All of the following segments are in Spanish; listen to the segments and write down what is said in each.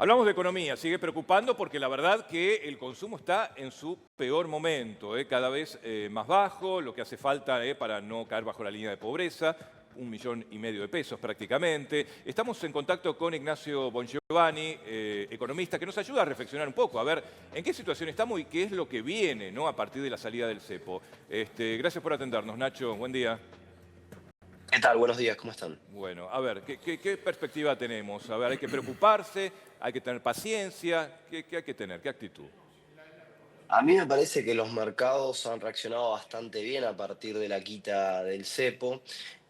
Hablamos de economía, sigue preocupando porque la verdad que el consumo está en su peor momento, cada vez más bajo, lo que hace falta para no caer bajo la línea de pobreza, 1,5 millones de pesos prácticamente. Estamos en contacto con Ignacio Bongiovanni, economista, que nos ayuda a reflexionar un poco, a ver en qué situación estamos y qué es lo que viene, ¿no?, a partir de la salida del cepo. Gracias por atendernos, Nacho, buen día. ¿Qué tal? Buenos días, ¿cómo están? Bueno, a ver, ¿qué perspectiva tenemos? A ver, ¿hay que preocuparse? ¿Hay que tener paciencia? ¿Qué hay que tener? ¿Qué actitud? A mí me parece que los mercados han reaccionado bastante bien a partir de la quita del cepo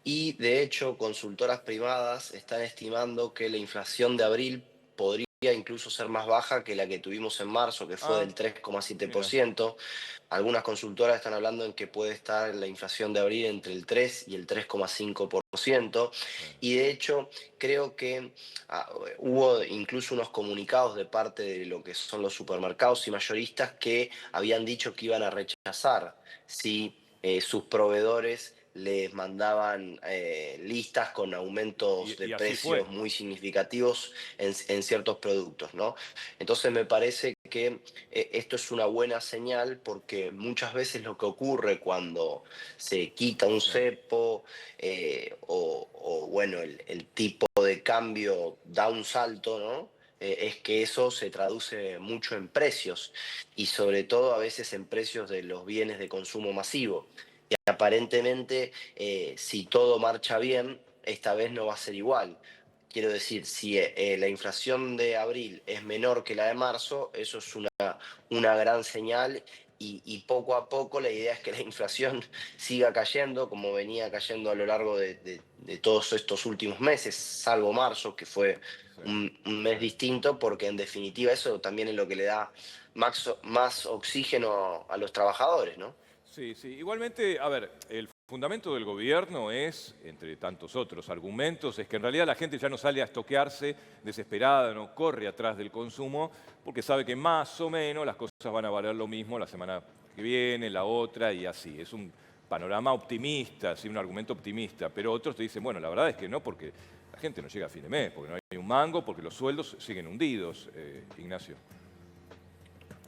y de hecho consultoras privadas están estimando que la inflación de abril podría incluso ser más baja que la que tuvimos en marzo, que fue Ah, del 3,7%. mira. Algunas consultoras están hablando en que puede estar la inflación de abril entre el 3 y el 3,5%. Sí. Y de hecho, creo que hubo incluso unos comunicados de parte de lo que son los supermercados y mayoristas que habían dicho que iban a rechazar si sus proveedores les mandaban listas con aumentos de Y así fue. precios muy significativos en ciertos productos, ¿no? Entonces me parece que esto es una buena señal porque muchas veces lo que ocurre cuando se quita un Sí. cepo bueno, el tipo de cambio da un salto, ¿no? Es que eso se traduce mucho en precios y sobre todo a veces en precios de los bienes de consumo masivo. Y aparentemente, si todo marcha bien, esta vez no va a ser igual. Quiero decir, si la inflación de abril es menor que la de marzo, eso es una gran señal y poco a poco la idea es que la inflación siga cayendo como venía cayendo a lo largo de todos estos últimos meses, salvo marzo, que fue Sí. un mes distinto, porque en definitiva eso también es lo que le da más oxígeno a los trabajadores, ¿no? Sí, sí. Igualmente, a ver, el fundamento del gobierno es, entre tantos otros argumentos, es que en realidad la gente ya no sale a estoquearse desesperada, no corre atrás del consumo, porque sabe que más o menos las cosas van a valer lo mismo la semana que viene, la otra y así. Es un panorama optimista, sí, un argumento optimista, pero otros te dicen, bueno, la verdad es que no, porque la gente no llega a fin de mes, porque no hay un mango, porque los sueldos siguen hundidos, Ignacio.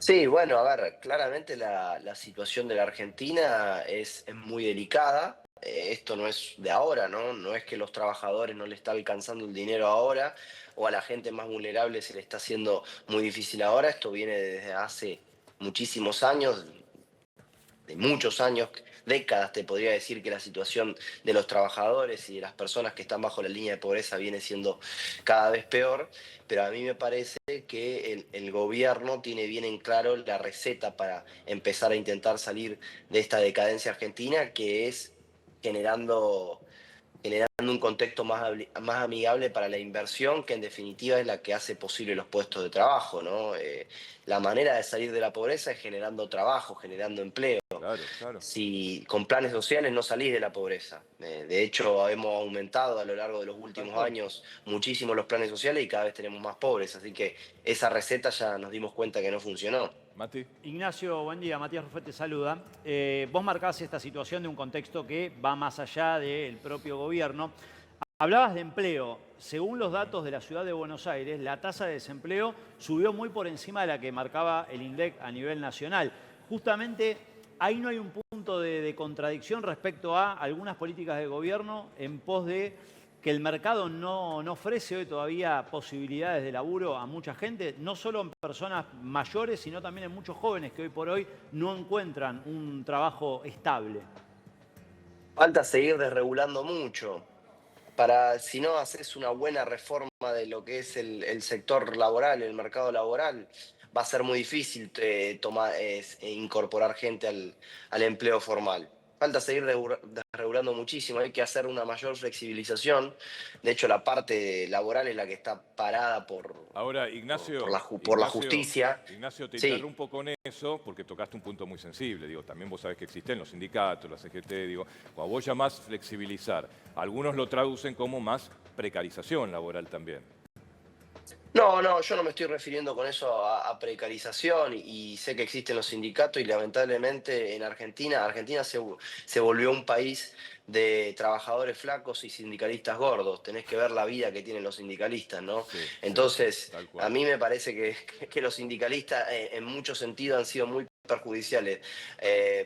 Sí, bueno, a ver, claramente la situación de la Argentina es muy delicada. Esto no es de ahora, ¿no? No es que los trabajadores no le está alcanzando el dinero ahora o a la gente más vulnerable se le está haciendo muy difícil ahora. Esto viene desde hace muchísimos años, de muchos años, décadas, te podría decir que la situación de los trabajadores y de las personas que están bajo la línea de pobreza viene siendo cada vez peor, pero a mí me parece que el gobierno tiene bien en claro la receta para empezar a intentar salir de esta decadencia argentina, que es generando un contexto más amigable para la inversión, que en definitiva es la que hace posible los puestos de trabajo, ¿no? La manera de salir de la pobreza es generando trabajo, generando empleo. Claro, claro. Si con planes sociales no salís de la pobreza. De hecho, hemos aumentado a lo largo de los Tal últimos cual. años muchísimo los planes sociales y cada vez tenemos más pobres. Así que esa receta ya nos dimos cuenta que no funcionó. Mati. Ignacio, buen día. Matías Rufet te saluda. Vos marcás esta situación de un contexto que va más allá del propio gobierno. Hablabas de empleo. Según los datos de la ciudad de Buenos Aires, la tasa de desempleo subió muy por encima de la que marcaba el INDEC a nivel nacional. Justamente ahí no hay un punto de contradicción respecto a algunas políticas de gobierno en pos de que el mercado no ofrece hoy todavía posibilidades de laburo a mucha gente, no solo en personas mayores, sino también en muchos jóvenes que hoy por hoy no encuentran un trabajo estable. Falta seguir desregulando mucho. Para, si no haces una buena reforma de lo que es el sector laboral, el mercado laboral, va a ser muy difícil incorporar gente al empleo formal. Falta seguir desregulando muchísimo, hay que hacer una mayor flexibilización. De hecho, la parte laboral es la que está parada Ahora, por la justicia. Ignacio, te Sí, interrumpo con eso porque tocaste un punto muy sensible. Digo, también vos sabés que existen los sindicatos, la CGT, digo, cuando vos llamás flexibilizar, algunos lo traducen como más precarización laboral también. No, yo no me estoy refiriendo con eso a precarización y sé que existen los sindicatos y lamentablemente en Argentina se volvió un país de trabajadores flacos y sindicalistas gordos. Tenés que ver la vida que tienen los sindicalistas, ¿no? Sí, sí, Entonces, tal a cual. mí me parece que los sindicalistas en muchos sentidos han sido muy perjudiciales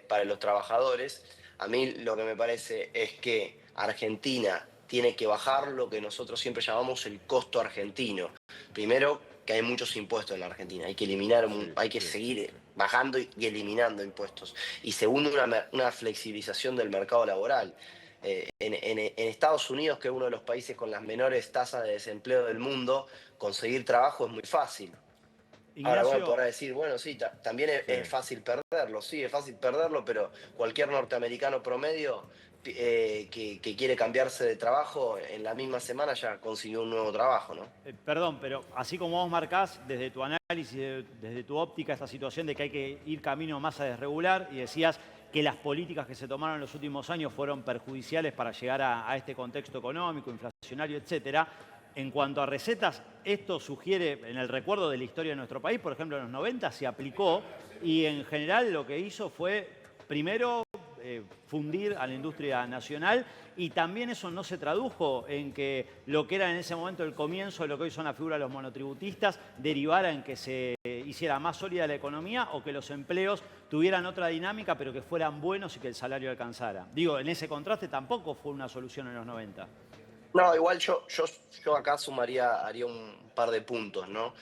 para los trabajadores. A mí lo que me parece es que Argentina tiene que bajar lo que nosotros siempre llamamos el costo argentino. Primero, que hay muchos impuestos en la Argentina, hay que eliminar, Sí, hay que sí, sí, seguir sí. bajando y eliminando impuestos. Y segundo, una flexibilización del mercado laboral. En Estados Unidos, que es uno de los países con las menores tasas de desempleo del mundo, conseguir trabajo es muy fácil. Ahora, bueno, Ignacio, podrás decir, bueno, sí, también Sí. es fácil perderlo, sí, es fácil perderlo, pero cualquier norteamericano promedio que quiere cambiarse de trabajo, en la misma semana ya consiguió un nuevo trabajo, ¿no? perdón, pero así como vos marcás desde tu análisis, desde tu óptica, esta situación de que hay que ir camino más a desregular y decías que las políticas que se tomaron en los últimos años fueron perjudiciales para llegar a este contexto económico, inflacionario, etcétera. En cuanto a recetas, esto sugiere, en el recuerdo de la historia de nuestro país, por ejemplo, en los 90 se aplicó y en general lo que hizo fue, primero, fundir a la industria nacional y también eso no se tradujo en que lo que era en ese momento el comienzo de lo que hoy son la figura de los monotributistas derivara en que se hiciera más sólida la economía o que los empleos tuvieran otra dinámica pero que fueran buenos y que el salario alcanzara. Digo, en ese contraste tampoco fue una solución en los 90. No, igual yo acá haría un par de puntos, ¿no?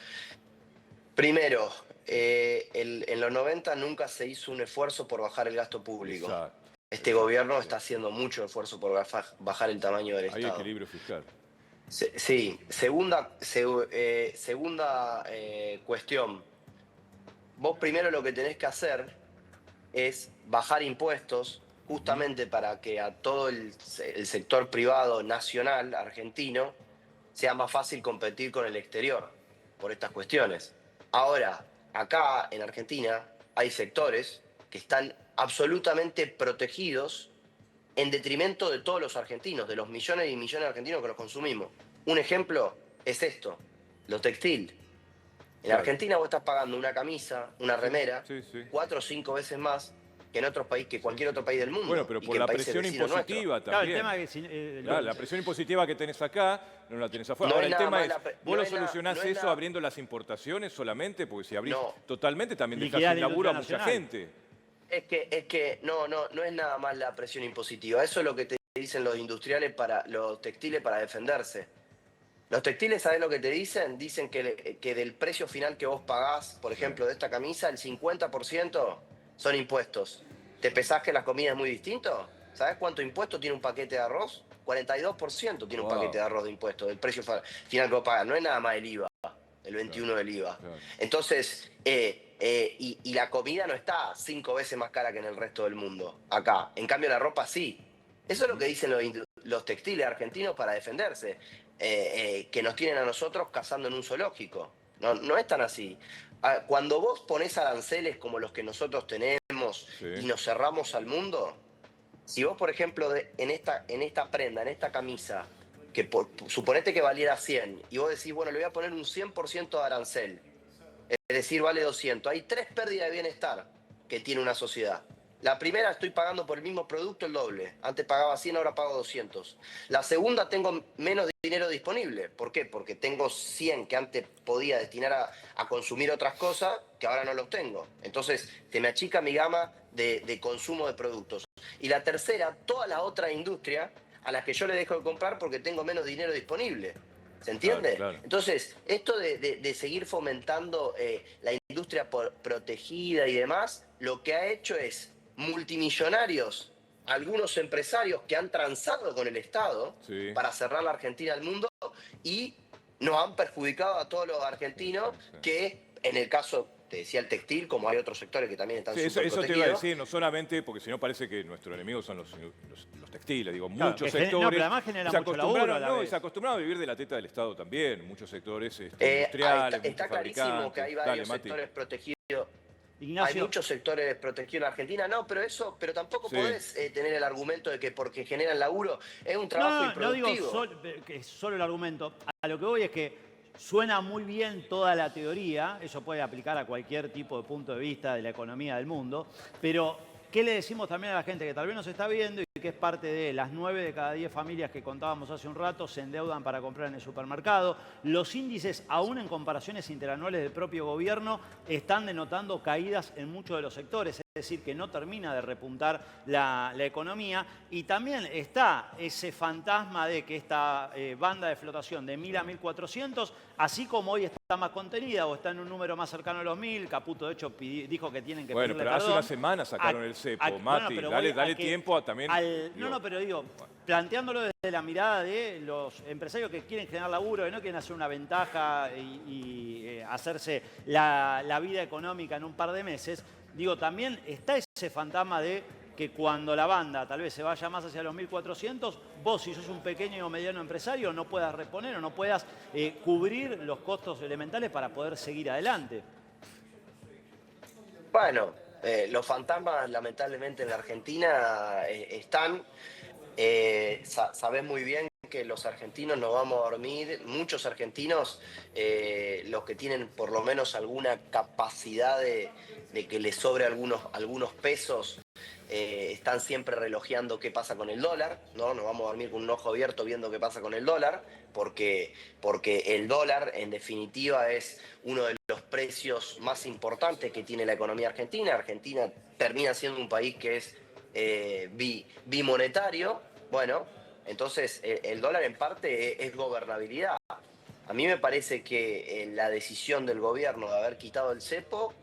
Primero, en los 90 nunca se hizo un esfuerzo por bajar el gasto público. Exacto, Este exacto, gobierno está exacto. haciendo mucho esfuerzo por bajar el tamaño del Hay Estado. equilibrio fiscal. Sí, segunda cuestión. Vos primero lo que tenés que hacer es bajar impuestos Ujú. justamente para que a todo el sector privado nacional argentino sea más fácil competir con el exterior por estas cuestiones. Ahora, acá en Argentina hay sectores que están absolutamente protegidos en detrimento de todos los argentinos, de los millones y millones de argentinos que los consumimos. Un ejemplo es esto, lo textil. En Claro. Argentina vos estás pagando una camisa, una Sí, remera, sí, sí, 4 o 5 veces más que en otros países, que sí, cualquier sí, otro país sí. del Bueno, mundo pero y por que en la países presión vecinos nuestros. impositiva Claro, el también. tema es que Claro, la presión impositiva que tenés acá no la tenés afuera. No Ahora, es el nada tema más es, ¿vos no lo es nada, solucionás no es eso nada, abriendo las importaciones solamente? Porque si abrís no, totalmente también dejás liquidar sin la laburo industria a mucha nacional. gente. es que no es nada más la presión impositiva. Eso es lo que te dicen los industriales para los textiles para defenderse. Los textiles, ¿sabés lo que te dicen? Dicen que del precio final que vos pagás, por Sí. ejemplo, de esta camisa, el 50% son impuestos. ¿Te pensás que la comida es muy distinto? ¿Sabés cuánto impuesto tiene un paquete de arroz? 42% tiene un paquete de Wow. arroz de impuestos, del precio final que vos pagás. No es nada más el IVA, el Claro, 21 del IVA. claro. Entonces, y la comida no está 5 veces más cara que en el resto del mundo, acá. En cambio, la ropa sí. Eso es lo Ujú. que dicen los textiles argentinos para defenderse, que nos tienen a nosotros cazando en un zoológico. No, no es tan así. Cuando vos ponés aranceles como los que nosotros tenemos y Sí. nos cerramos al mundo, si vos, por ejemplo, en esta prenda, en esta camisa, que suponete que valiera 100 y vos decís, bueno, le voy a poner un 100% de arancel, es decir, vale 200. Hay tres pérdidas de bienestar que tiene una sociedad. La primera, estoy pagando por el mismo producto el doble. Antes pagaba 100, ahora pago 200. La segunda, tengo menos dinero disponible. ¿Por qué? Porque tengo 100 que antes podía destinar a consumir otras cosas que ahora no los tengo. Entonces, se me achica mi gama de consumo de productos. Y la tercera, toda la otra industria a las que yo le dejo de comprar porque tengo menos dinero disponible. ¿Se Claro, entiende? claro. Entonces, esto de seguir fomentando la industria protegida y demás, lo que ha hecho es multimillonarios, algunos empresarios que han transado con el Estado Sí, para cerrar la Argentina al mundo y nos han perjudicado a todos los sí, sí, argentinos sí. que en el caso, te decía el textil, como hay otros sectores que también están Sí, eso, súper eso te iba a protegidos. decir, no solamente, porque si no parece que nuestros enemigos son los textiles, digo, Claro, muchos no, pero sectores además genera se mucho laburo a acostumbraron, la no, y se vez. acostumbraron a vivir de la teta del Estado también, muchos sectores Está, industriales, muchos está clarísimo que fabricantes. hay Dale, varios Mati. sectores protegidos. Hay Ignacio, muchos sectores protegidos en Argentina, no, pero tampoco Sí, podés tener el argumento de que porque generan laburo es un no, trabajo no digo improductivo. que es solo el argumento. A lo que voy es que Suena muy bien toda la teoría, eso puede aplicar a cualquier tipo de punto de vista de la economía del mundo, pero ¿qué le decimos también a la gente que tal vez nos está viendo y que es parte de las 9 de cada 10 familias que contábamos hace un rato se endeudan para comprar en el supermercado? Los índices, aún en comparaciones interanuales del propio gobierno, están denotando caídas en muchos de los sectores, es decir, que no termina de repuntar la economía. Y también está ese fantasma de que esta banda de flotación de 1000 a 1400, así como hoy está más contenida o está en un número más cercano a los 1000, Caputo de hecho dijo que tienen que Bueno, pedirle pero hace perdón. una semana sacaron el cepo, Bueno, Mati. pero Dale tiempo a también. no, pero digo, planteándolo desde la mirada de los empresarios que quieren generar laburo, que no quieren hacer una ventaja y hacerse la vida económica en un par de meses, digo, también está ese fantasma de que cuando la banda tal vez se vaya más hacia los 1400, vos si sos un pequeño o mediano empresario no puedas reponer o no puedas cubrir los costos elementales para poder seguir adelante. Bueno, los fantasmas lamentablemente en la Argentina están. Sabés muy bien que los argentinos nos vamos a dormir, muchos argentinos, los que tienen por lo menos alguna capacidad de que les sobre algunos pesos, están siempre relojeando qué pasa con el dólar, ¿no? Nos vamos a dormir con un ojo abierto viendo qué pasa con el dólar, porque el dólar en definitiva es uno de los precios más importantes que tiene la economía argentina. Argentina termina siendo un país que es bimonetario. Bueno, entonces el dólar en parte es gobernabilidad. A mí me parece que la decisión del gobierno de haber quitado el cepo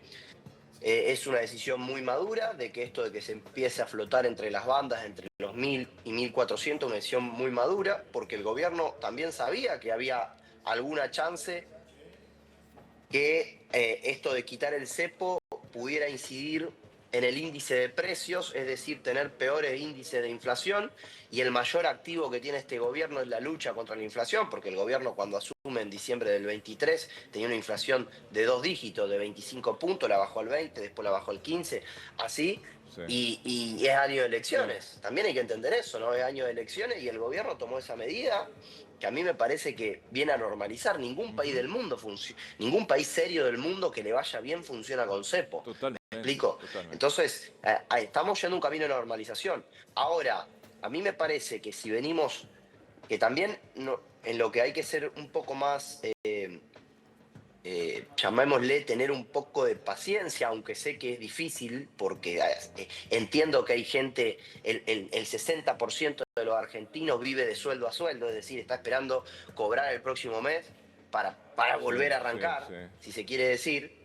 es una decisión muy madura, de que esto de que se empiece a flotar entre las bandas, entre los 1000 y 1400, una decisión muy madura, porque el gobierno también sabía que había alguna chance que esto de quitar el cepo pudiera incidir en el índice de precios, es decir, tener peores índices de inflación, y el mayor activo que tiene este gobierno es la lucha contra la inflación, porque el gobierno cuando asume en diciembre del 23 tenía una inflación de 2 dígitos, de 25 puntos, la bajó al 20, después la bajó al 15, así, Sí. y es año de elecciones. También hay que entender eso, ¿no? Es año de elecciones y el gobierno tomó esa medida que a mí me parece que viene a normalizar. Ningún país del mundo ningún país serio del mundo que le vaya bien funciona con cepo. Totalmente, ¿Me explico? totalmente. Entonces, estamos yendo un camino de normalización. Ahora, a mí me parece que si venimos, que también en lo que hay que ser un poco más, llamémosle, tener un poco de paciencia, aunque sé que es difícil, porque entiendo que hay gente, el 60% de los argentinos vive de sueldo a sueldo, es decir, está esperando cobrar el próximo mes para volver a arrancar, Sí. si se quiere decir,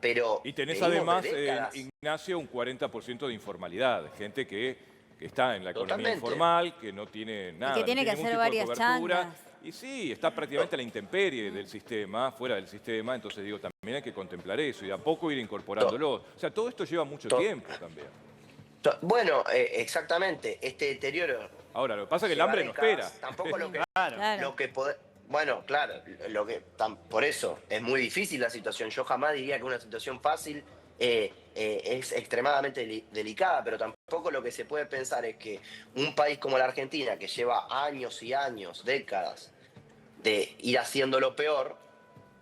pero Y tenés venimos además, de décadas. Ignacio, un 40% de informalidad, gente que está en la economía Totalmente. informal, que no tiene nada, que tiene no que ningún hacer tipo de varias cobertura. changas. Y sí, está prácticamente a la intemperie del sistema, fuera del sistema, entonces digo, también hay que contemplar eso y de a poco ir incorporándolo. O sea, todo esto lleva mucho To- tiempo también. Bueno, exactamente, este deterioro Ahora, lo que pasa es que el lleva hambre no espera. décadas. Tampoco lo que, Claro. Claro. lo que bueno, claro, por eso es muy difícil la situación. Yo jamás diría que una situación fácil, es extremadamente delicada, pero tampoco lo que se puede pensar es que un país como la Argentina, que lleva años y años, décadas, de ir haciéndolo peor,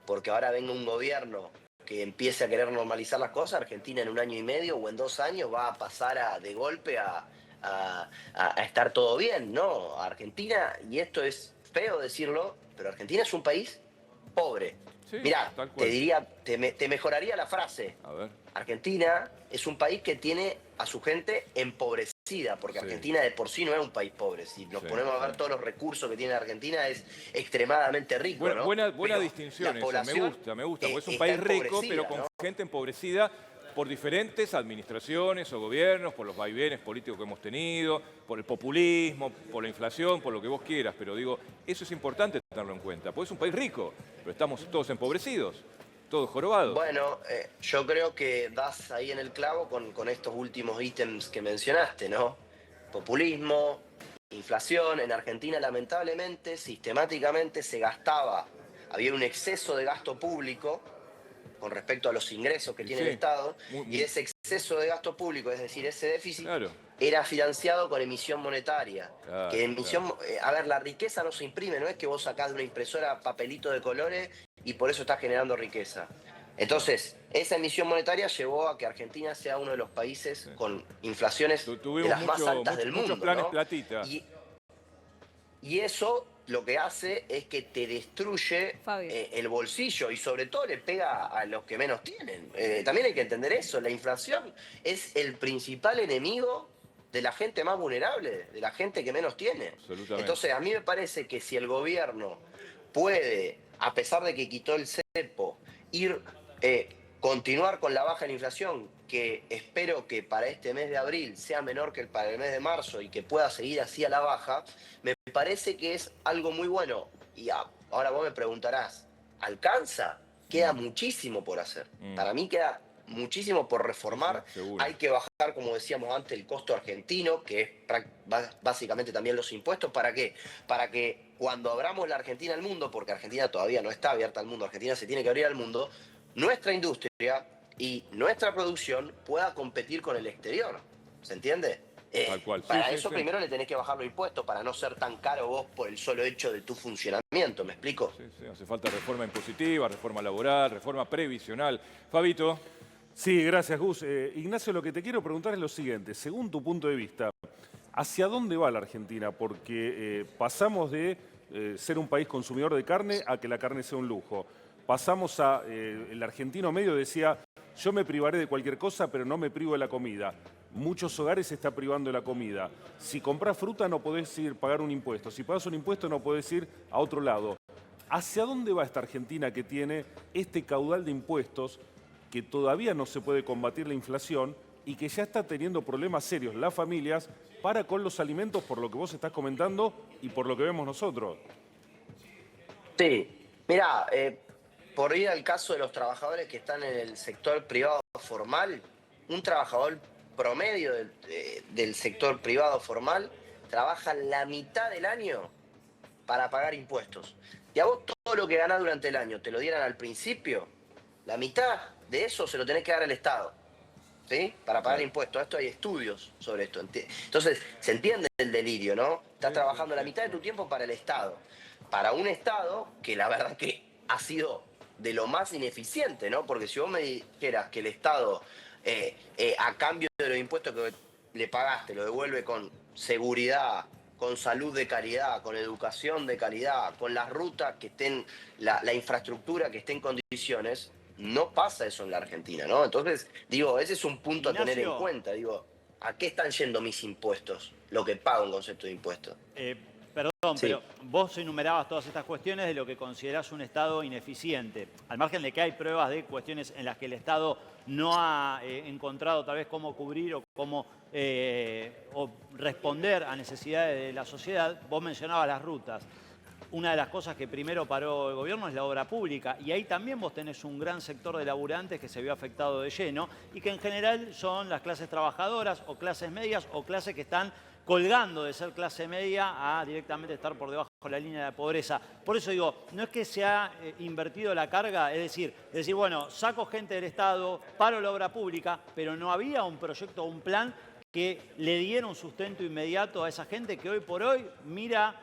porque ahora venga un gobierno que empiece a querer normalizar las cosas, Argentina en un año y medio o en 2 años va a pasar de golpe a estar todo bien. No, Argentina, y esto es feo decirlo, pero Argentina es un país pobre. Sí, Mirá, tal te cual. diría, te mejoraría la frase. A ver. Argentina es un país que tiene a su gente empobrecida, porque Sí. Argentina de por sí no es un país pobre. Si nos Sí, ponemos a ver sí. todos los recursos que tiene Argentina, es extremadamente rico, Buena, ¿no? buena Pero distinción la esa, población, me gusta, porque es un está país rico, empobrecida, pero con ¿no? gente empobrecida por diferentes administraciones o gobiernos, por los vaivenes políticos que hemos tenido, por el populismo, por la inflación, por lo que vos quieras, pero digo, eso es importante tenerlo en cuenta, porque es un país rico, pero estamos todos empobrecidos, todos jorobados. Bueno, yo creo que das ahí en el clavo con estos últimos ítems que mencionaste, ¿no? Populismo, inflación. En Argentina, lamentablemente, sistemáticamente se gastaba, había un exceso de gasto público con respecto a los ingresos que Y tiene el sí, Estado, muy- y ese exceso de gasto público, es decir, ese déficit, claro, era financiado con emisión monetaria. claro, Que emisión, a ver, la riqueza no se imprime, no es que vos sacás de una impresora papelito de colores y por eso está generando riqueza. Entonces, esa emisión monetaria llevó a que Argentina sea uno de los países con inflaciones de Tuvimos las más altas del muchos mundo, planes ¿no? platita. Y eso lo que hace es que te destruye Fabio. el bolsillo y sobre todo le pega a los que menos tienen. También hay que entender eso, la inflación es el principal enemigo de la gente más vulnerable, de la gente que menos tiene. Absolutamente. Entonces a mí me parece que si el gobierno puede, a pesar de que quitó el cepo, ir continuar con la baja en inflación, que espero que para este mes de abril sea menor que para el mes de marzo y que pueda seguir así a la baja, me parece que es algo muy bueno. Y ahora vos me preguntarás, ¿alcanza? Queda muchísimo por hacer. Para mí queda muchísimo por reformar. Sí, seguro. Hay que bajar, como decíamos antes, el costo argentino, que es básicamente también los impuestos. ¿Para qué? Para que cuando abramos la Argentina al mundo, porque Argentina todavía no está abierta al mundo, Argentina se tiene que abrir al mundo, nuestra industria y nuestra producción pueda competir con el exterior. ¿Se entiende? Tal cual. Para Sí, sí, eso sí. primero le tenés que bajar los impuestos, para no ser tan caro vos por el solo hecho de tu funcionamiento. ¿Me explico? Sí, sí, hace falta reforma impositiva, reforma laboral, reforma previsional. Fabito. Sí, gracias, Gus. Ignacio, lo que te quiero preguntar es lo siguiente. Según tu punto de vista, ¿hacia dónde va la Argentina? Porque pasamos de ser un país consumidor de carne a que la carne sea un lujo. Pasamos a... el argentino medio decía, yo me privaré de cualquier cosa, pero no me privo de la comida. Muchos hogares se está privando de la comida. Si compras fruta no podés ir a pagar un impuesto. Si pagas un impuesto no podés ir a otro lado. ¿Hacia dónde va esta Argentina que tiene este caudal de impuestos que todavía no se puede combatir la inflación y que ya está teniendo problemas serios las familias para con los alimentos por lo que vos estás comentando y por lo que vemos nosotros? Sí, mirá, por ir al caso de los trabajadores que están en el sector privado formal, un trabajador promedio del sector privado formal trabaja la mitad del año para pagar impuestos. Y a vos todo lo que ganás durante el año te lo dieran al principio, la mitad de eso se lo tenés que dar al Estado, ¿sí? Para pagar impuestos. Esto hay estudios sobre esto. Entonces, se entiende el delirio, ¿no? Estás trabajando la mitad de tu tiempo para el Estado. Para un Estado que la verdad que ha sido de lo más ineficiente, ¿no? Porque si vos me dijeras que el Estado, a cambio de los impuestos que le pagaste, lo devuelve con seguridad, con salud de calidad, con educación de calidad, con las rutas que estén, la infraestructura que esté en condiciones, no pasa eso en la Argentina, ¿no? Entonces, digo, ese es un punto Ignacio, a tener en cuenta. Digo, ¿a qué están yendo mis impuestos? Lo que pago en concepto de impuestos. Perdón, Sí. pero vos enumerabas todas estas cuestiones de lo que considerás un Estado ineficiente. Al margen de que hay pruebas de cuestiones en las que el Estado no ha encontrado tal vez cómo cubrir o cómo o responder a necesidades de la sociedad, vos mencionabas las rutas. Una de las cosas que primero paró el gobierno es la obra pública y ahí también vos tenés un gran sector de laburantes que se vio afectado de lleno y que en general son las clases trabajadoras o clases medias o clases que están colgando de ser clase media a directamente estar por debajo de la línea de pobreza. Por eso digo, no es que se ha invertido la carga, es decir, bueno, saco gente del Estado, paro la obra pública, pero no había un proyecto o un plan que le diera un sustento inmediato a esa gente que hoy por hoy mira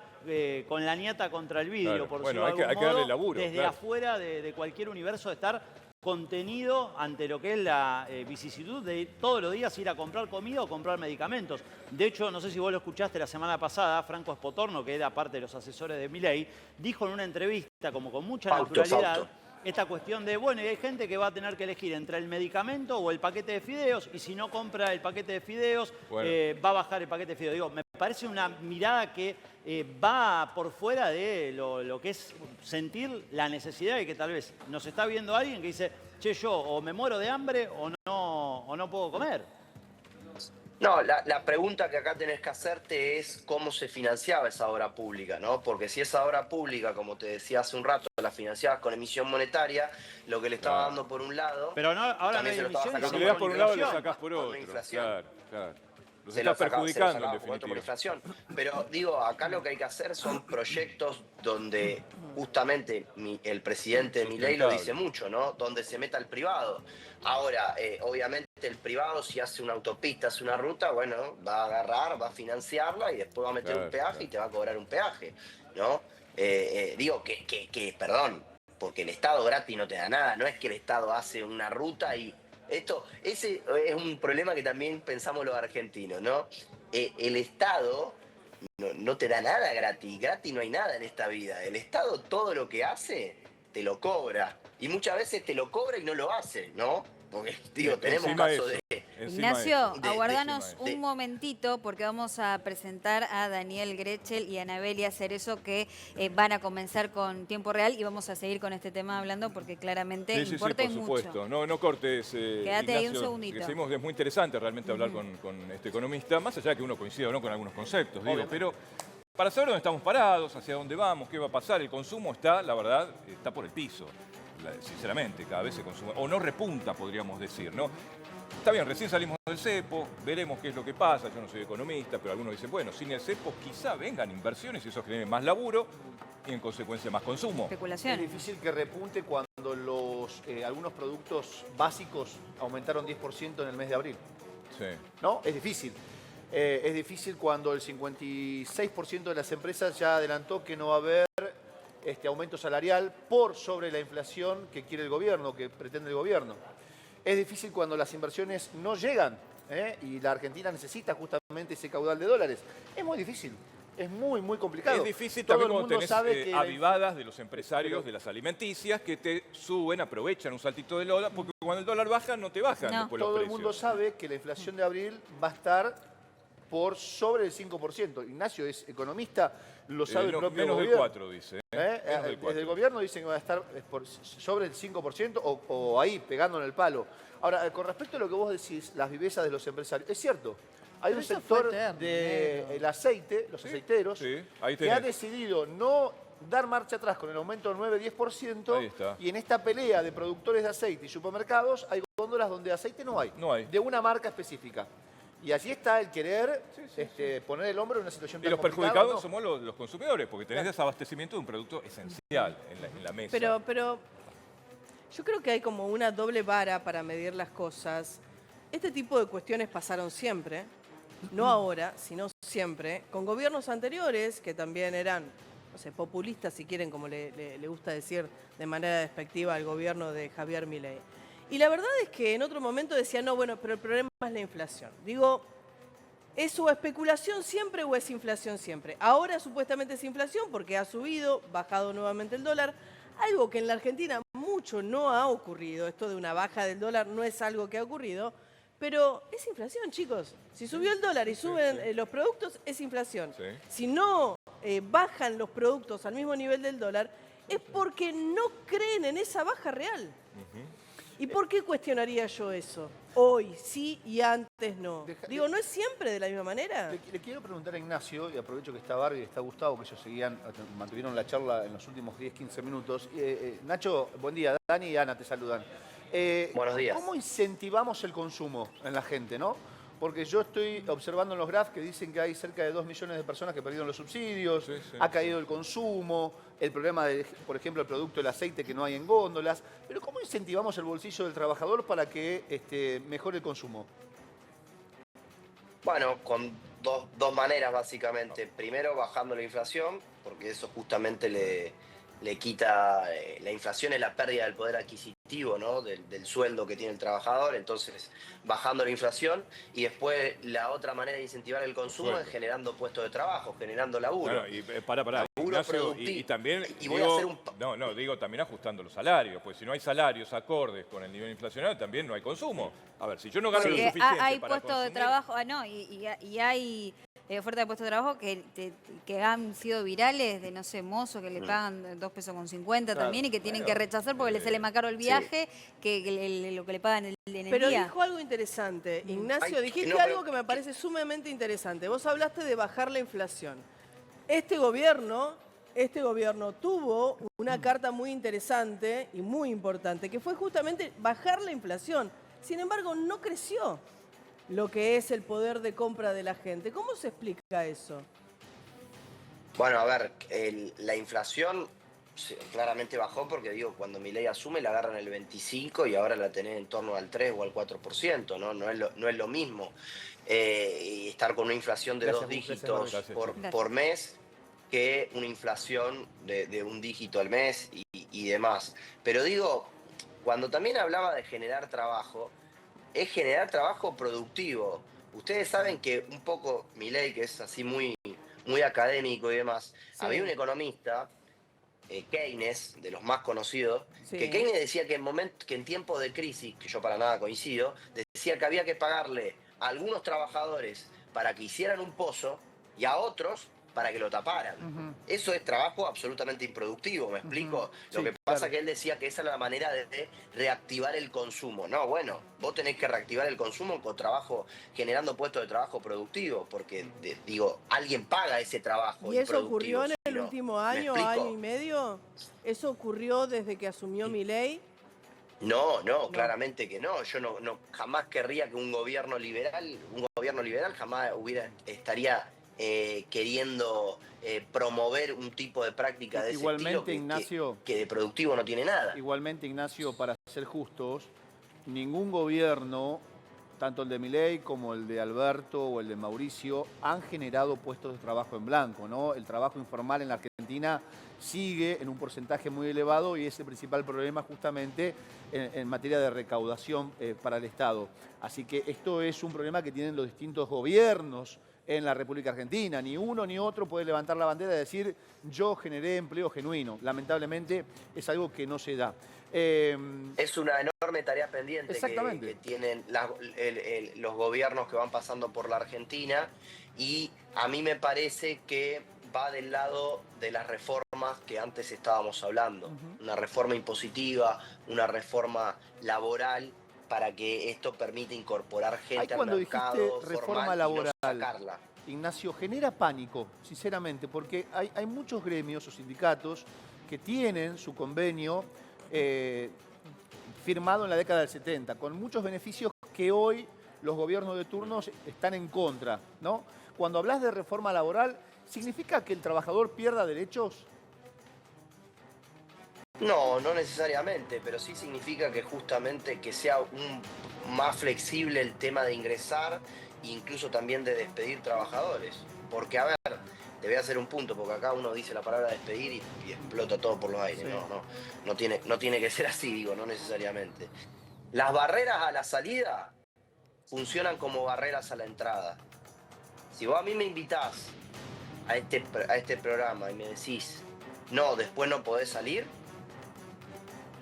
con la nieta contra el vidrio, Claro. por Bueno, decirlo de hay algún que darle modo, laburo, desde claro. afuera de cualquier universo, de estar contenido ante lo que es la vicisitud de todos los días ir a comprar comida o comprar medicamentos. De hecho, no sé si vos lo escuchaste la semana pasada, Franco Espotorno, que era parte de los asesores de Milei, dijo en una entrevista, como con mucha naturalidad, esta cuestión de, bueno, y hay gente que va a tener que elegir entre el medicamento o el paquete de fideos, y si no compra el paquete de fideos, Bueno. va a bajar el paquete de fideos. Digo, me parece una mirada que va por fuera de lo que es sentir la necesidad de que tal vez nos está viendo alguien que dice, che, yo o me muero de hambre o no puedo comer. No, la pregunta que acá tenés que hacerte es cómo se financiaba esa obra pública, ¿no? Porque si esa obra pública, como te decía hace un rato, la financiabas con emisión monetaria, lo que le estaba dando por un lado... Pero no, ahora no también hay se lo estaba emisión y Lo sacando que le das con por un lado lo inflación. sacás por Con la otro. inflación. Claro, claro. Los Se estás lo sacaba perjudicando en por otro por definitiva. inflación. Pero digo, acá lo que hay que hacer son proyectos donde justamente el presidente Milei lo dice mucho, ¿no? Donde se meta el privado. Ahora, obviamente el privado si hace una autopista, hace una ruta, bueno, va a agarrar, va a financiarla y después va a meter un peaje y te va a cobrar un peaje, ¿no? Digo perdón, porque el Estado gratis no te da nada, no es que el Estado hace una ruta y ese es un problema que también pensamos los argentinos, ¿no? El Estado no te da nada gratis, gratis no hay nada en esta vida. El Estado todo lo que hace te lo cobra y muchas veces te lo cobra y no lo hace, ¿no? Porque, digo, tenemos casos de... Ignacio, aguardanos de- un momentito porque vamos a presentar a Daniel Grechel y a Anabelia Cerezo que van a comenzar con tiempo real y vamos a seguir con este tema hablando porque claramente importa por supuesto. mucho. No cortes, Quédate ahí un Ignacio, segundito. que seguimos, es muy interesante realmente hablar con este economista, más allá de que uno coincida o no con algunos conceptos, digo, pero para saber dónde estamos parados, hacia dónde vamos, qué va a pasar, el consumo está, la verdad, está por el piso. Sinceramente, cada vez se consume, o no repunta, podríamos decir, ¿no? Está bien, recién salimos del cepo, veremos qué es lo que pasa, yo no soy economista, pero algunos dicen, bueno, sin el cepo quizá vengan inversiones y eso genere más laburo y en consecuencia más consumo. Es Especulación. difícil que repunte cuando algunos productos básicos aumentaron 10% en el mes de abril. Sí. ¿No? Es difícil. Es difícil cuando el 56% de las empresas ya adelantó que no va a haber aumento salarial por sobre la inflación que quiere el gobierno, que pretende el gobierno. Es difícil cuando las inversiones no llegan y la Argentina necesita justamente ese caudal de dólares. Es muy difícil, es muy, muy complicado. Es difícil Todo también el cuando mundo tenés sabe que avivadas de los empresarios de las alimenticias que te suben, aprovechan un saltito del dólar, porque cuando el dólar baja no te bajan No. después los todo el precios. mundo sabe que la inflación de abril va a estar por sobre el 5%. Ignacio es economista, lo sabe el propio menos del gobierno. 4, dice. Menos del Desde 4. el gobierno dicen que va a estar sobre el 5% o ahí, pegando en el palo. Ahora, con respecto a lo que vos decís, las vivezas de los empresarios, es cierto, hay Pero un eso sector fue eterno, del aceite, los aceiteros, sí, ahí que ha tenés. decidido no dar marcha atrás con el aumento del 9-10%, Ahí está. y en esta pelea de productores de aceite y supermercados hay góndolas donde aceite no hay, No hay. de una marca específica. Y allí está el querer poner el hombro en una situación Y tan los complicada, perjudicados ¿no? somos los consumidores, porque tenés desabastecimiento de un producto esencial en la mesa. Pero yo creo que hay como una doble vara para medir las cosas. Este tipo de cuestiones pasaron siempre, no ahora, sino siempre, con gobiernos anteriores que también eran, no sé, populistas, si quieren, como le gusta decir de manera despectiva al gobierno de Javier Milei. Y la verdad es que en otro momento decían, no, bueno, pero el problema es la inflación. Digo, ¿es o especulación siempre o es inflación siempre? Ahora supuestamente es inflación porque ha subido, bajado nuevamente el dólar. Algo que en la Argentina mucho no ha ocurrido. Esto de una baja del dólar no es algo que ha ocurrido. Pero es inflación, chicos. Si subió el dólar y suben los productos, es inflación. Sí. Si no bajan los productos al mismo nivel del dólar, es porque no creen en esa baja real. ¿Y por qué cuestionaría yo eso? Hoy sí y antes no. Digo, ¿no es siempre de la misma manera? Le quiero preguntar a Ignacio, y aprovecho que está Barbie y está Gustavo, que ellos mantuvieron la charla en los últimos 10-15 minutos. Nacho, buen día. Dani y Ana te saludan. Buenos días. ¿Cómo incentivamos el consumo en la gente, no? Porque yo estoy observando en los graphs que dicen que hay cerca de 2 millones de personas que perdieron los subsidios, ha caído el consumo, el problema de, por ejemplo, el producto del aceite que no hay en góndolas. Pero ¿cómo incentivamos el bolsillo del trabajador para que mejore el consumo? Bueno, con dos maneras básicamente. Primero, bajando la inflación, porque eso justamente le quita, la inflación es la pérdida del poder adquisitivo, ¿no? Del sueldo que tiene el trabajador, entonces bajando la inflación. Y después la otra manera de incentivar el consumo Sueldo. es generando puestos de trabajo, generando laburo. Bueno, y pará, Laburo Ignacio, productivo. y también Y voy a hacer un... digo también ajustando los salarios, pues si no hay salarios acordes con el nivel inflacionario, también no hay consumo. A ver, si yo no gano lo Porque suficiente hay para puestos de consumir, trabajo, y hay oferta de puestos de trabajo que han sido virales de, no sé, mozos que le pagan 2 pesos con 50 también y que tienen que rechazar porque les sale más caro el viaje que lo que le pagan en el Pero día. dijo algo interesante. Ignacio, Ay, dijiste no, pero- algo que me parece sumamente interesante. Vos hablaste de bajar la inflación. Este gobierno tuvo una carta muy interesante y muy importante, que fue justamente bajar la inflación. Sin embargo, no creció lo que es el poder de compra de la gente. ¿Cómo se explica eso? Bueno, a ver, la inflación claramente bajó porque, digo, cuando Milei asume la agarran el 25 y ahora la tenés en torno al 3 o al 4%, ¿no? No es lo mismo y estar con una inflación de Gracias, 2 Gus, dígitos gracias, por mes que una inflación de un dígito al mes y demás. Pero digo, cuando también hablaba de generar trabajo, es generar trabajo productivo. Ustedes saben que un poco Milei, que es así muy académico y demás, Sí. había un economista, Keynes, de los más conocidos, Sí. que Keynes decía que que en tiempos de crisis, que yo para nada coincido, decía que había que pagarle a algunos trabajadores para que hicieran un pozo y a otros para que lo taparan. Eso es trabajo absolutamente improductivo, ¿me explico? Lo Sí, que pasa claro. que él decía que esa era la manera de reactivar el consumo. No, bueno, vos tenés que reactivar el consumo con trabajo, generando puestos de trabajo productivos, porque, digo, alguien paga ese trabajo ¿Y eso improductivo. ocurrió en si el no. último ¿Me año explico? y medio? ¿Eso ocurrió desde que asumió Milei? No, No. claramente que no. Yo jamás querría que un gobierno liberal jamás estaría queriendo promover un tipo de práctica de ese estilo Igualmente, Ignacio, que de productivo no tiene nada. igualmente, Ignacio, para ser justos, ningún gobierno, tanto el de Milei como el de Alberto o el de Mauricio, han generado puestos de trabajo en blanco, ¿no? El trabajo informal en la Argentina sigue en un porcentaje muy elevado y es el principal problema justamente en materia de recaudación para el Estado. Así que esto es un problema que tienen los distintos gobiernos en la República Argentina. Ni uno ni otro puede levantar la bandera y decir yo generé empleo genuino. Lamentablemente es algo que no se da. Es una enorme tarea pendiente Exactamente. que tienen los gobiernos que van pasando por la Argentina, y a mí me parece que va del lado de las reformas que antes estábamos hablando. Una reforma impositiva, una reforma laboral, para que esto permita incorporar Ahí gente al cuando dijiste mercado reforma formal y laboral, no sacarla. Ignacio, genera pánico, sinceramente, porque hay muchos gremios o sindicatos que tienen su convenio firmado en la década del 70, con muchos beneficios que hoy los gobiernos de turno están en contra, ¿no? Cuando hablas de reforma laboral, ¿significa que el trabajador pierda derechos? No, no necesariamente, pero sí significa que justamente que sea más flexible el tema de ingresar e incluso también de despedir trabajadores. Porque, a ver, te voy a hacer un punto, porque acá uno dice la palabra despedir y explota todo por los aires. Sí. No tiene que ser así, digo, no necesariamente. Las barreras a la salida funcionan como barreras a la entrada. Si vos a mí me invitás a este programa y me decís, no, después no podés salir,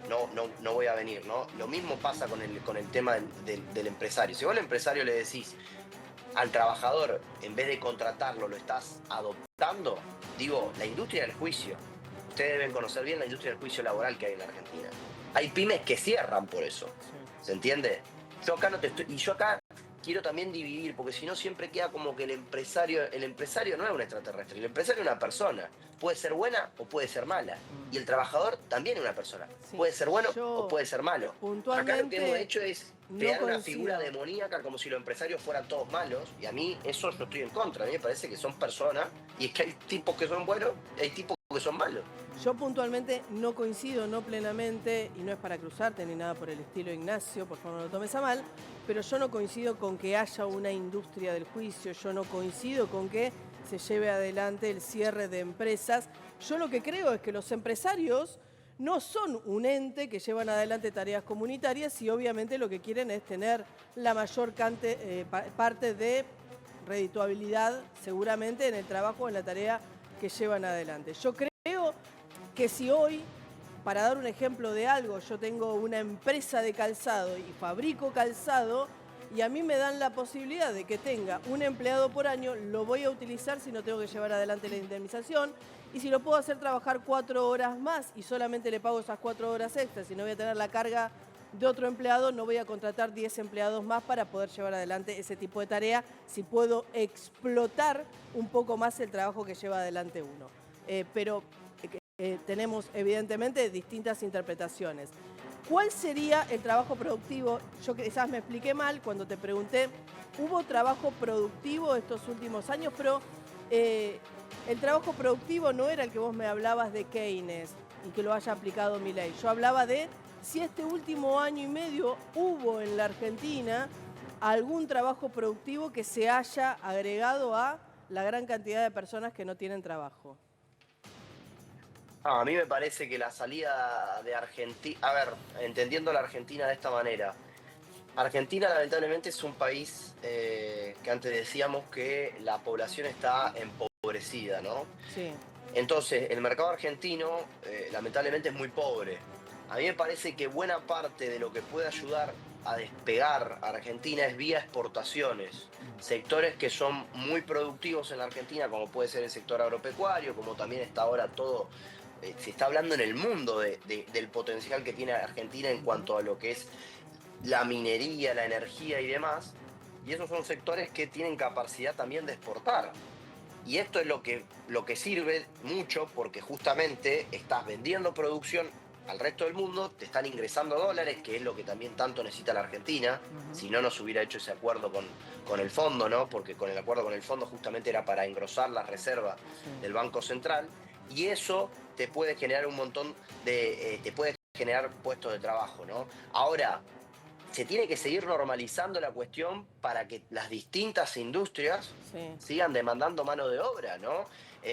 no voy a venir, ¿no? Lo mismo pasa con el tema del empresario. Si vos al empresario le decís al trabajador, en vez de contratarlo, lo estás adoptando, digo, la industria del juicio. Ustedes deben conocer bien la industria del juicio laboral que hay en la Argentina. Hay pymes que cierran por eso. ¿Se entiende? Yo acá quiero también dividir, porque si no siempre queda como que el empresario no es un extraterrestre, el empresario es una persona. Puede ser buena o puede ser mala. Y el trabajador también es una persona. Sí, Puede ser bueno yo o puede ser malo. puntualmente Acá lo que hemos hecho es no crear una coincido. figura demoníaca como si los empresarios fueran todos malos. Y a mí eso yo estoy en contra. A mí me parece que son personas. Y es que hay tipos que son buenos y hay tipos que son malos. Yo puntualmente no coincido, no plenamente, y no es para cruzarte ni nada por el estilo, Ignacio, por favor no lo tomes a mal, pero yo no coincido con que haya una industria del juicio, yo no coincido con que se lleve adelante el cierre de empresas. Yo lo que creo es que los empresarios no son un ente que llevan adelante tareas comunitarias y obviamente lo que quieren es tener la mayor parte de redituabilidad seguramente en el trabajo, en la tarea que llevan adelante. Yo creo que si hoy, para dar un ejemplo de algo, yo tengo una empresa de calzado y fabrico calzado y a mí me dan la posibilidad de que tenga un empleado por año, lo voy a utilizar si no tengo que llevar adelante la indemnización, y si lo puedo hacer trabajar 4 horas más y solamente le pago esas 4 horas extras y no voy a tener la carga de otro empleado, no voy a contratar 10 empleados más para poder llevar adelante ese tipo de tarea si puedo explotar un poco más el trabajo que lleva adelante uno. Pero tenemos evidentemente distintas interpretaciones. ¿Cuál sería el trabajo productivo? Yo quizás me expliqué mal cuando te pregunté, ¿hubo trabajo productivo estos últimos años? Pero el trabajo productivo no era el que vos me hablabas de Keynes y que lo haya aplicado Milei. Yo hablaba de si este último año y medio hubo en la Argentina algún trabajo productivo que se haya agregado a la gran cantidad de personas que no tienen trabajo. A mí me parece que la salida de Argentina, a ver, entendiendo la Argentina de esta manera, Argentina lamentablemente es un país que antes decíamos que la población está empobrecida, ¿no? Sí, Entonces, el mercado argentino lamentablemente es muy pobre. A mí me parece que buena parte de lo que puede ayudar a despegar a Argentina es vía exportaciones. Sectores que son muy productivos en la Argentina, como puede ser el sector agropecuario, como también está ahora todo, se está hablando en el mundo del potencial que tiene Argentina en cuanto a lo que es la minería, la energía y demás. Y esos son sectores que tienen capacidad también de exportar. Y esto es lo que sirve mucho porque justamente estás vendiendo producción al resto del mundo, te están ingresando dólares, que es lo que también tanto necesita la Argentina. Si no nos hubiera hecho ese acuerdo con el fondo, ¿no? Porque con el acuerdo con el fondo justamente era para engrosar las reservas del Banco Central. Y eso te puede generar un montón te puede generar puestos de trabajo, ¿no? Ahora, se tiene que seguir normalizando la cuestión para que las distintas industrias sí. sigan demandando mano de obra, ¿no?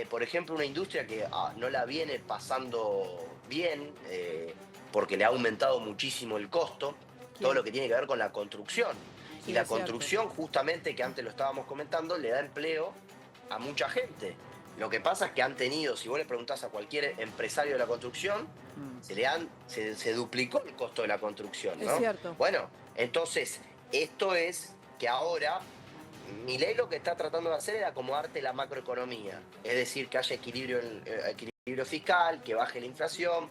Por ejemplo, una industria que no la viene pasando bien porque le ha aumentado muchísimo el costo, todo lo que tiene que ver con la construcción. Sí, Y la es cierto. construcción, justamente, que antes lo estábamos comentando, le da empleo a mucha gente. Lo que pasa es que han tenido, si vos le preguntás a cualquier empresario de la construcción, se duplicó el costo de la construcción, ¿no? Es cierto. Bueno, entonces, esto es que ahora Milei lo que está tratando de hacer es acomodarte la macroeconomía, es decir, que haya equilibrio fiscal, que baje la inflación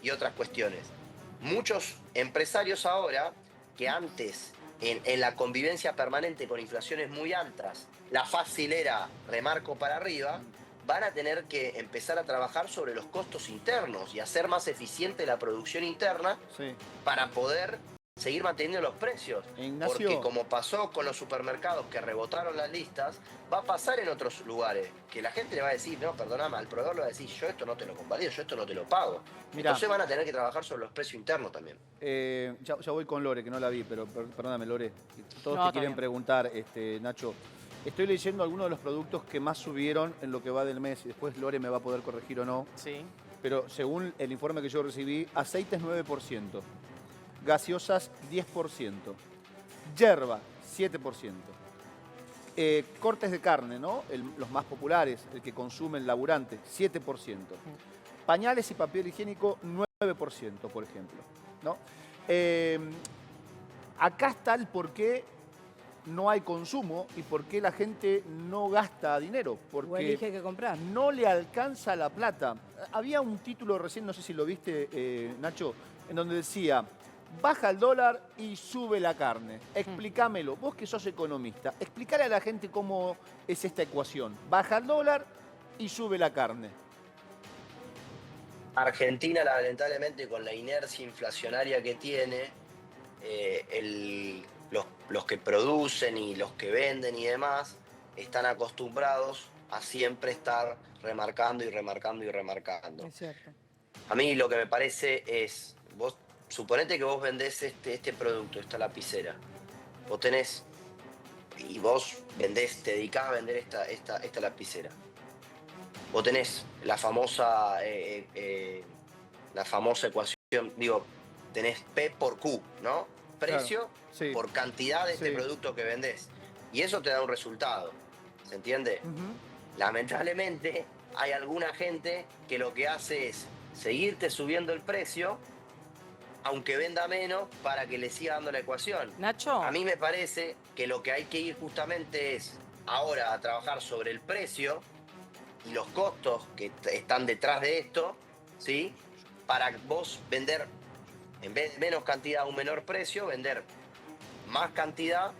y otras cuestiones. Muchos empresarios ahora, que antes en la convivencia permanente con inflaciones muy altas, la fácil era remarco para arriba, van a tener que empezar a trabajar sobre los costos internos y hacer más eficiente la producción interna Sí. para poder seguir manteniendo los precios. Ignacio. Porque como pasó con los supermercados que rebotaron las listas, va a pasar en otros lugares, que la gente le va a decir, no, perdóname, al proveedor le va a decir, yo esto no te lo convalido, yo esto no te lo pago. Mirá. Entonces van a tener que trabajar sobre los precios internos también. Ya voy con Lore, que no la vi, pero perdóname, Lore. Todos No, te está quieren bien. preguntar, Nacho. Estoy leyendo algunos de los productos que más subieron en lo que va del mes, y después Lore me va a poder corregir o no. Sí. Pero según el informe que yo recibí, aceites 9%, gaseosas 10%, yerba 7%, cortes de carne, ¿no? Los más populares, el que consume el laburante, 7%, pañales y papel higiénico 9%, por ejemplo, ¿no? Acá está el por qué no hay consumo y por qué la gente no gasta dinero. O Porque elige que comprar. no le alcanza la plata. Había un título recién, no sé si lo viste, Nacho, en donde decía, baja el dólar y sube la carne. Explícamelo. Vos que sos economista, explícale a la gente cómo es esta ecuación. Baja el dólar y sube la carne. Argentina, lamentablemente, con la inercia inflacionaria que tiene, los que producen y los que venden y demás están acostumbrados a siempre estar remarcando y remarcando y remarcando. Es cierto. A mí lo que me parece es, suponete que vos vendés este producto, esta lapicera. Vos tenés, y vos vendés, te dedicás a vender esta lapicera. Vos tenés la famosa ecuación, digo, tenés P por Q, ¿no? Precio Claro, sí. por cantidad de este Sí. producto que vendés. Y eso te da un resultado, ¿se entiende? Lamentablemente hay alguna gente que lo que hace es seguirte subiendo el precio, aunque venda menos, para que le siga dando la ecuación. Nacho. A mí me parece que lo que hay que ir justamente es ahora a trabajar sobre el precio y los costos que están detrás de esto, ¿sí? Para vos vender, en vez de menos cantidad a un menor precio, vender más cantidad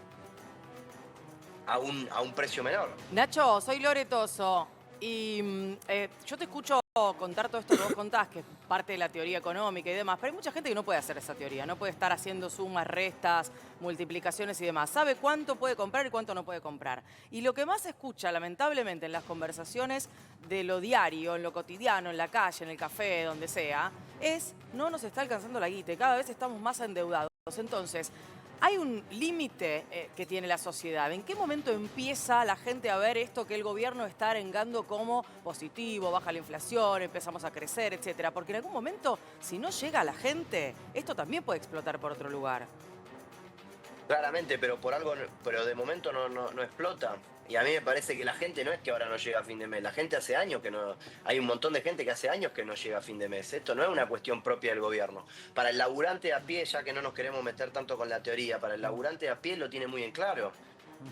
a un precio menor. Nacho, soy Loretoso y yo te escucho contar todo esto que vos contás, que es parte de la teoría económica y demás, pero hay mucha gente que no puede hacer esa teoría, no puede estar haciendo sumas, restas, multiplicaciones y demás. Sabe cuánto puede comprar y cuánto no puede comprar. Y lo que más se escucha, lamentablemente, en las conversaciones de lo diario, en lo cotidiano, en la calle, en el café, donde sea, es no nos está alcanzando la guita y cada vez estamos más endeudados. Entonces, Hay un límite que tiene la sociedad. ¿En qué momento empieza la gente a ver esto que el gobierno está arengando como positivo, baja la inflación, empezamos a crecer, etcétera? Porque en algún momento, si no llega a la gente, esto también puede explotar por otro lugar. Claramente, pero de momento no explota. Y a mí me parece que la gente no es que ahora no llega a fin de mes, la gente hace años que no, hay un montón de gente que hace años que no llega a fin de mes. Esto no es una cuestión propia del gobierno. Para el laburante a pie, ya que no nos queremos meter tanto con la teoría, para el laburante a pie lo tiene muy en claro.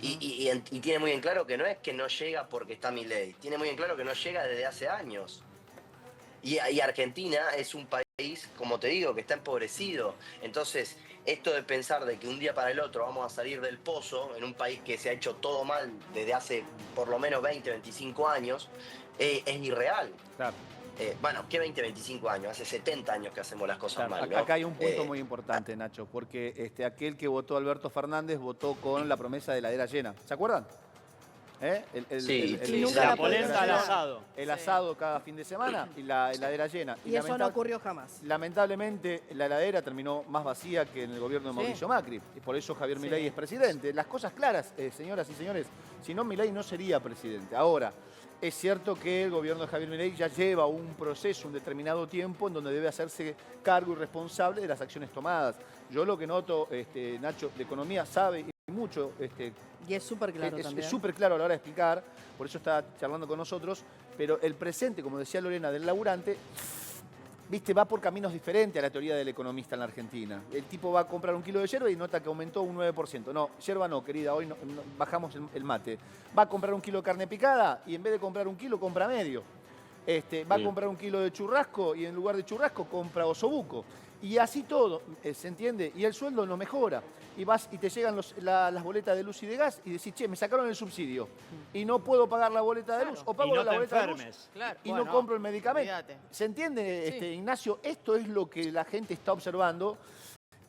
Y tiene muy en claro que no es que no llega porque está Milei, tiene muy en claro que no llega desde hace años. Y Argentina es un país, como te digo, que está empobrecido. Entonces, esto de pensar de que un día para el otro vamos a salir del pozo en un país que se ha hecho todo mal desde hace por lo menos 20, 25 años, es irreal. Claro. Bueno, ¿qué 20, 25 años? Hace 70 años que hacemos las cosas Claro, mal, ¿no? acá hay un punto muy importante, Nacho, porque aquel que votó Alberto Fernández votó con la promesa de heladera llena. ¿Se acuerdan? Sí, y nunca La la polenta al asado. El asado cada fin de semana y la heladera llena. Y eso no ocurrió jamás. Lamentablemente, la heladera terminó más vacía que en el gobierno de Mauricio Macri. Y por eso Javier Milei es presidente. Las cosas claras, señoras y señores, si no, Milei no sería presidente. Ahora, es cierto que el gobierno de Javier Milei ya lleva un proceso, un determinado tiempo, en donde debe hacerse cargo y responsable de las acciones tomadas. Yo lo que noto, Nacho, de economía sabe y mucho... Y es súper claro también. Es súper claro a la hora de explicar, por eso está charlando con nosotros, pero el presente, como decía Lorena, del laburante, viste, va por caminos diferentes a la teoría del economista en la Argentina. El tipo va a comprar un kilo de yerba y nota que aumentó un 9%. No, yerba no, querida, hoy bajamos el mate. Va a comprar un kilo de carne picada y en vez de comprar un kilo, compra medio. Va a comprar un kilo de churrasco y en lugar de churrasco compra osobuco. Y así todo, ¿se entiende? Y el sueldo no mejora. Y vas y te llegan las boletas de luz y de gas y decís, che, me sacaron el subsidio y no puedo pagar la boleta de luz. O pago Y no la te boleta de enfermes. luz Claro. y Bueno, no compro el medicamento. olvídate. ¿Se entiende, Sí. Ignacio? Esto es lo que la gente está observando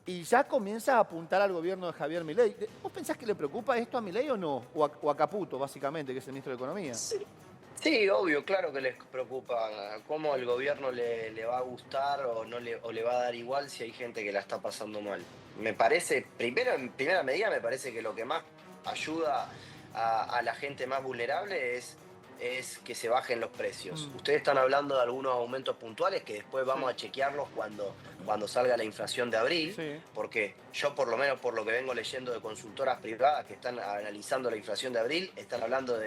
y ya comienza a apuntar al gobierno de Javier Milei. ¿Vos pensás que le preocupa esto a Milei o no? O a Caputo, básicamente, que es el ministro de Economía. Sí, obvio, claro que les preocupa cómo el gobierno le va a gustar o le va a dar igual si hay gente que la está pasando mal. Me parece, en primera medida, me parece que lo que más ayuda a la gente más vulnerable es que se bajen los precios. Ustedes están hablando de algunos aumentos puntuales que después vamos a chequearlos cuando salga la inflación de abril, porque yo por lo menos por lo que vengo leyendo de consultoras privadas que están analizando la inflación de abril, están hablando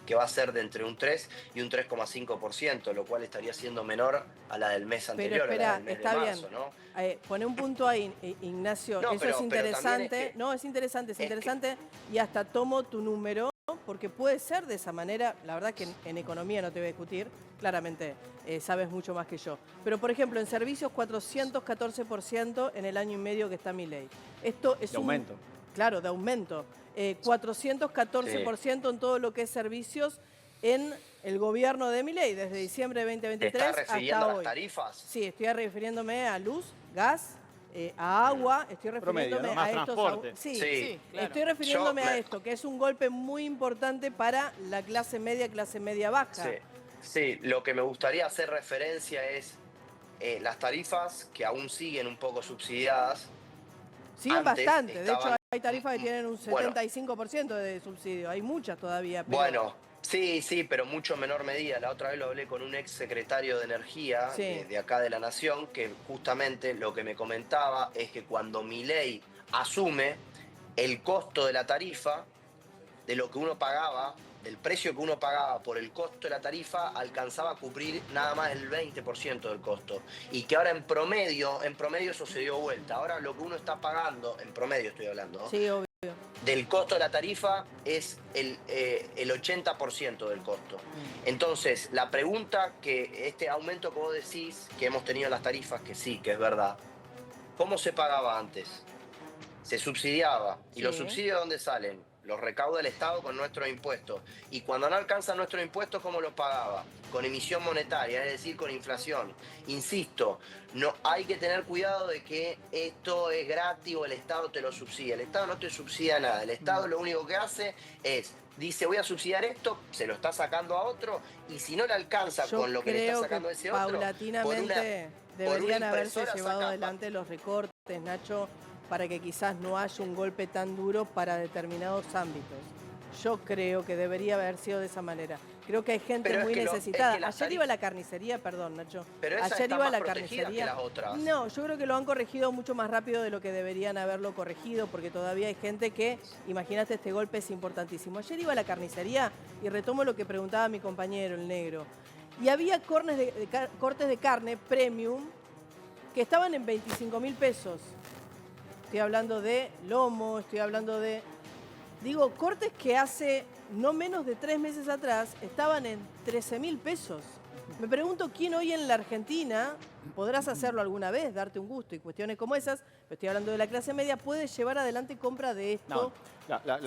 que va a ser de entre un 3 y un 3,5%, lo cual estaría siendo menor a la del mes anterior, Pero espera, a la del mes está de marzo, bien. ¿no? Pone un punto ahí, Ignacio. No, Eso pero es interesante. también es que- No, es interesante. Y hasta tomo tu número, porque puede ser de esa manera. La verdad que en economía no te voy a discutir. Claramente sabes mucho más que yo. Pero, por ejemplo, en servicios 414% en el año y medio que está Milei. Esto es De aumento. Claro, de aumento. 414% en todo lo que es servicios en el gobierno de Milei, desde diciembre de ¿Te 2023 estás refiriendo hasta a las hoy. tarifas? Sí, estoy refiriéndome a luz, gas, a agua, estoy refiriéndome Promedio, ¿no? Más a estos... transporte. Sí, claro. estoy refiriéndome Yo a esto, que es un golpe muy importante para la clase media baja. Sí, lo que me gustaría hacer referencia es las tarifas que aún siguen un poco subsidiadas. Siguen Antes bastante, de hecho estaban- hay tarifas que tienen un Bueno. 75% de subsidio, hay muchas todavía. Pero... Bueno, sí, pero mucho menor medida. La otra vez lo hablé con un ex secretario de Energía Sí. de acá de la Nación, que justamente lo que me comentaba es que cuando Milei asume el costo de la tarifa, de lo que uno pagaba, del precio que uno pagaba por el costo de la tarifa, alcanzaba a cubrir nada más el 20% del costo. Y que ahora en promedio eso se dio vuelta. Ahora lo que uno está pagando, en promedio estoy hablando, ¿no? Sí, obvio. Del costo de la tarifa es el 80% del costo. Entonces, la pregunta que este aumento que vos decís, que hemos tenido en las tarifas, que sí, que es verdad, ¿cómo se pagaba antes? Se subsidiaba. ¿Y los Sí. subsidios dónde salen? Los recauda el Estado con nuestros impuestos. Y cuando no alcanzan nuestros impuestos, ¿cómo los pagaba? Con emisión monetaria, es decir, con inflación. Insisto, no hay que tener cuidado de que esto es gratis o el Estado te lo subsidia. El Estado no te subsidia nada. El Estado lo único que hace es, dice, voy a subsidiar esto, se lo está sacando a otro, y si no le alcanza Yo con lo que le está creo sacando a que ese otro, paulatinamente por una deberían haberse impresora llevado saca- adelante los recortes, Nacho. para que quizás no haya un golpe tan duro para determinados ámbitos. Yo creo que debería haber sido de esa manera. Creo que hay gente Pero es muy que necesitada. es que las Ayer iba a la carnicería, perdón, Nacho. Pero esa Ayer está iba a más la protegida que las otras. No, yo creo que lo han corregido mucho más rápido de lo que deberían haberlo corregido, porque todavía hay gente que, imagínate, este golpe es importantísimo. Ayer iba a la carnicería y retomo lo que preguntaba mi compañero, el negro. Y había cortes de carne premium que estaban en 25.000 pesos. Estoy hablando de lomo, estoy hablando de... Digo, cortes que hace no menos de 3 meses atrás estaban en 13.000 pesos. Me pregunto quién hoy en la Argentina, podrás hacerlo alguna vez, darte un gusto y cuestiones como esas, pero estoy hablando de la clase media, puede llevar adelante compra de esto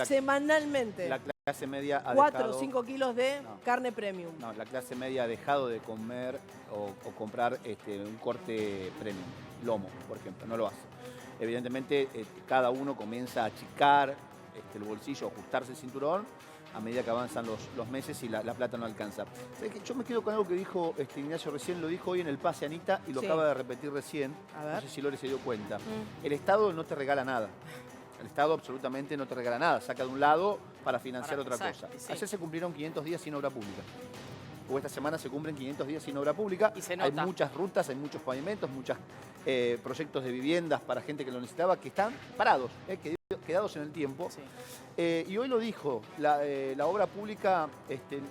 semanalmente. La clase media ha 4 dejado... o 5 kilos de No. carne premium. No, la clase media ha dejado de comer o comprar un corte premium, lomo, por ejemplo, no lo hace. Evidentemente, cada uno comienza a achicar el bolsillo, ajustarse el cinturón a medida que avanzan los meses y la plata no alcanza. ¿Sabés qué? Yo me quedo con algo que dijo Ignacio recién, lo dijo hoy en el pase Anita y lo Sí. acaba de repetir recién. A ver. No sé si Lore se dio cuenta. El Estado no te regala nada. El Estado absolutamente no te regala nada. Saca de un lado para financiar otra exacto, cosa. sí. Ayer se cumplieron 500 días sin obra pública. O esta semana se cumplen 500 días sin obra pública. Y se Hay nota. muchas rutas, hay muchos pavimentos, muchos proyectos de viviendas para gente que lo necesitaba que están parados, quedados en el tiempo. Sí. Y hoy lo dijo, la obra pública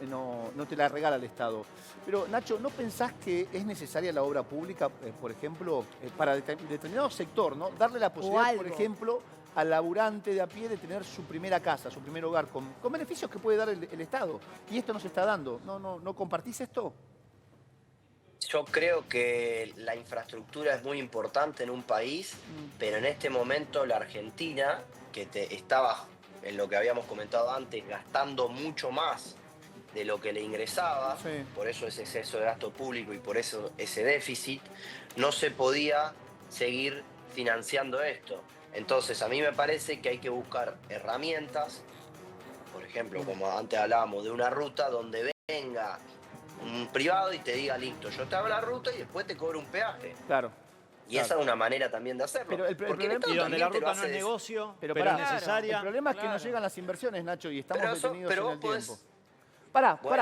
no te la regala el Estado. Pero Nacho, ¿no pensás que es necesaria la obra pública, por ejemplo, para determinado sector, ¿no? Darle la posibilidad, por algo. ejemplo, al laburante de a pie de tener su primera casa, su primer hogar, con beneficios que puede dar el Estado? Y esto no se está dando. ¿No compartís esto? Yo creo que la infraestructura es muy importante en un país, pero en este momento la Argentina, que estaba, en lo que habíamos comentado antes, gastando mucho más de lo que le ingresaba, Sí. por eso ese exceso de gasto público y por eso ese déficit, no se podía seguir financiando esto. Entonces a mí me parece que hay que buscar herramientas, por ejemplo, como antes hablábamos de una ruta donde venga un privado y te diga, listo, yo te hago la ruta y después te cobro un peaje. Claro. Y esa es una manera también de hacerlo. Pero el Porque problema- Estado Y donde la también te lo ruta no hace es de- negocio, Pero pero, pará, es necesaria. El problema es que no claro. llegan las inversiones, Nacho, y estamos Pero eso- detenidos pero en vos el podés- tiempo. Pará, Bueno,